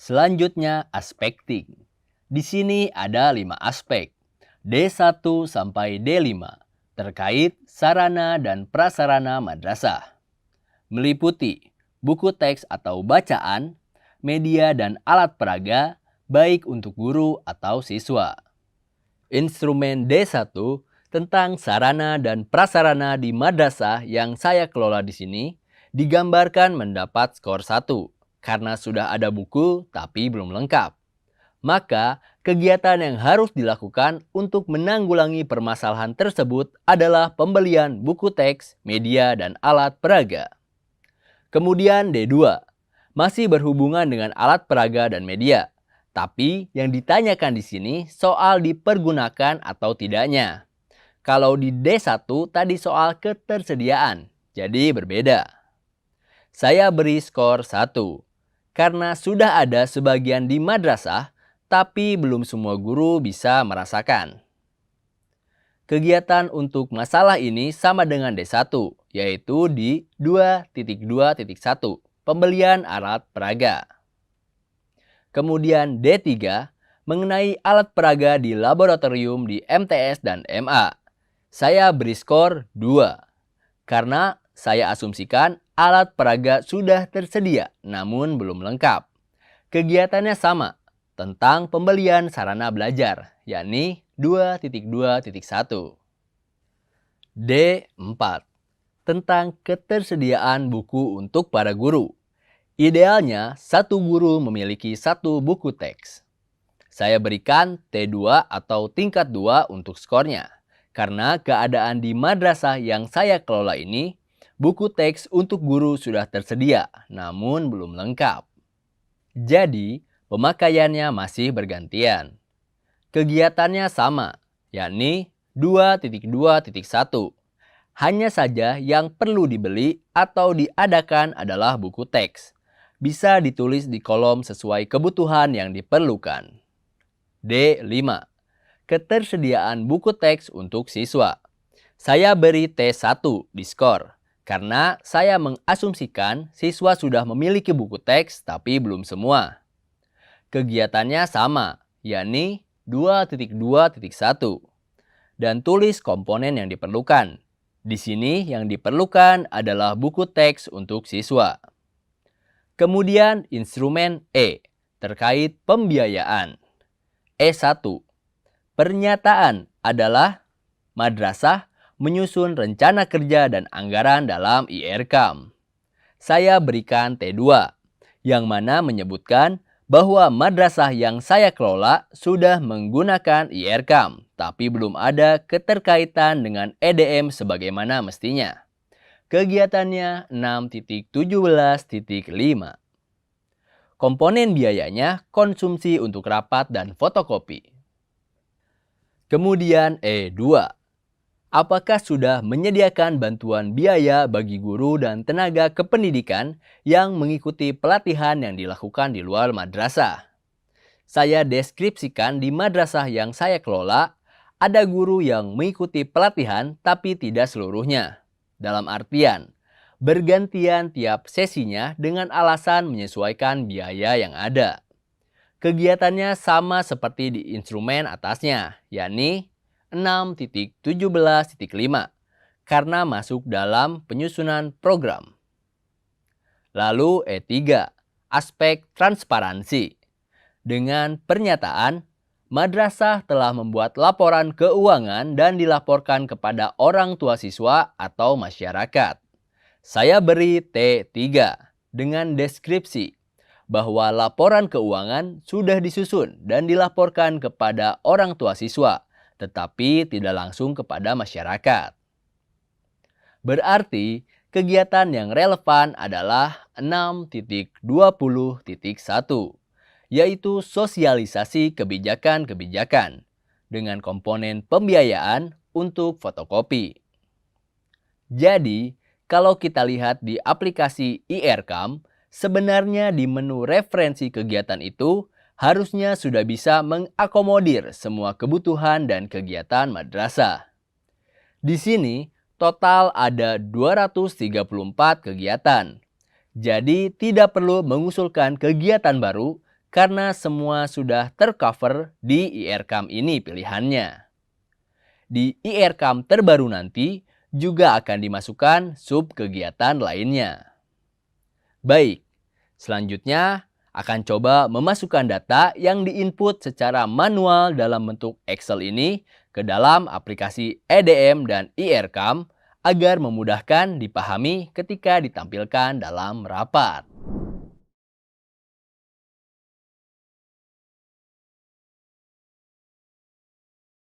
Selanjutnya, aspekting. Di sini ada 5 aspek, D1 sampai D5, terkait sarana dan prasarana madrasah. Meliputi buku teks atau bacaan, media dan alat peraga, baik untuk guru atau siswa. Instrumen D1 tentang sarana dan prasarana di madrasah yang saya kelola di sini digambarkan mendapat skor 1 karena sudah ada buku tapi belum lengkap. Maka, kegiatan yang harus dilakukan untuk menanggulangi permasalahan tersebut adalah pembelian buku teks, media, dan alat peraga. Kemudian D2, masih berhubungan dengan alat peraga dan media. Tapi yang ditanyakan di sini soal dipergunakan atau tidaknya. Kalau di D1 tadi soal ketersediaan, jadi berbeda. Saya beri skor 1, karena sudah ada sebagian di madrasah, tapi belum semua guru bisa merasakan. Kegiatan untuk masalah ini sama dengan D1, yaitu di 2.2.1, pembelian alat peraga. Kemudian D3, mengenai alat peraga di laboratorium di MTS dan MA. Saya beri skor 2, karena saya asumsikan alat peraga sudah tersedia namun belum lengkap. Kegiatannya sama, tentang pembelian sarana belajar, yakni 2.2.1. D4, tentang ketersediaan buku untuk para guru. Idealnya, satu guru memiliki satu buku teks. Saya berikan T2 atau tingkat 2 untuk skornya, karena keadaan di madrasah yang saya kelola ini, buku teks untuk guru sudah tersedia, namun belum lengkap. Jadi, pemakaiannya masih bergantian. Kegiatannya sama, yakni 2.2.1. Hanya saja yang perlu dibeli atau diadakan adalah buku teks. Bisa ditulis di kolom sesuai kebutuhan yang diperlukan. D5. Ketersediaan buku teks untuk siswa. Saya beri T1 di skor, karena saya mengasumsikan siswa sudah memiliki buku teks tapi belum semua. Kegiatannya sama, yakni 2.2.1. Dan tulis komponen yang diperlukan. Di sini yang diperlukan adalah buku teks untuk siswa. Kemudian instrumen E, terkait pembiayaan. E1, pernyataan adalah madrasah menyusun rencana kerja dan anggaran dalam IRKAM. Saya berikan T2, yang mana menyebutkan bahwa madrasah yang saya kelola sudah menggunakan IRKAM, tapi belum ada keterkaitan dengan EDM sebagaimana mestinya. Kegiatannya 6.17.5. Komponen biayanya konsumsi untuk rapat dan fotokopi. Kemudian E2. Apakah sudah menyediakan bantuan biaya bagi guru dan tenaga kependidikan yang mengikuti pelatihan yang dilakukan di luar madrasah? Saya deskripsikan di madrasah yang saya kelola, ada guru yang mengikuti pelatihan tapi tidak seluruhnya. Dalam artian, bergantian tiap sesinya dengan alasan menyesuaikan biaya yang ada. Kegiatannya sama seperti di instrumen atasnya, yakni 6.17.5, karena masuk dalam penyusunan program. Lalu E3, aspek transparansi. Dengan pernyataan, madrasah telah membuat laporan keuangan dan dilaporkan kepada orang tua siswa atau masyarakat. Saya beri T3 dengan deskripsi bahwa laporan keuangan sudah disusun dan dilaporkan kepada orang tua siswa, tetapi tidak langsung kepada masyarakat. Berarti, kegiatan yang relevan adalah 6.20.1, yaitu sosialisasi kebijakan-kebijakan dengan komponen pembiayaan untuk fotokopi. Jadi, kalau kita lihat di aplikasi IRKAM, sebenarnya di menu referensi kegiatan itu harusnya sudah bisa mengakomodir semua kebutuhan dan kegiatan madrasah. Di sini, total ada 234 kegiatan. Jadi, tidak perlu mengusulkan kegiatan baru karena semua sudah tercover di IRCAM ini pilihannya. Di IRCAM terbaru nanti juga akan dimasukkan sub kegiatan lainnya. Baik, selanjutnya akan coba memasukkan data yang diinput secara manual dalam bentuk Excel ini ke dalam aplikasi EDM dan IRCAM agar memudahkan dipahami ketika ditampilkan dalam rapat.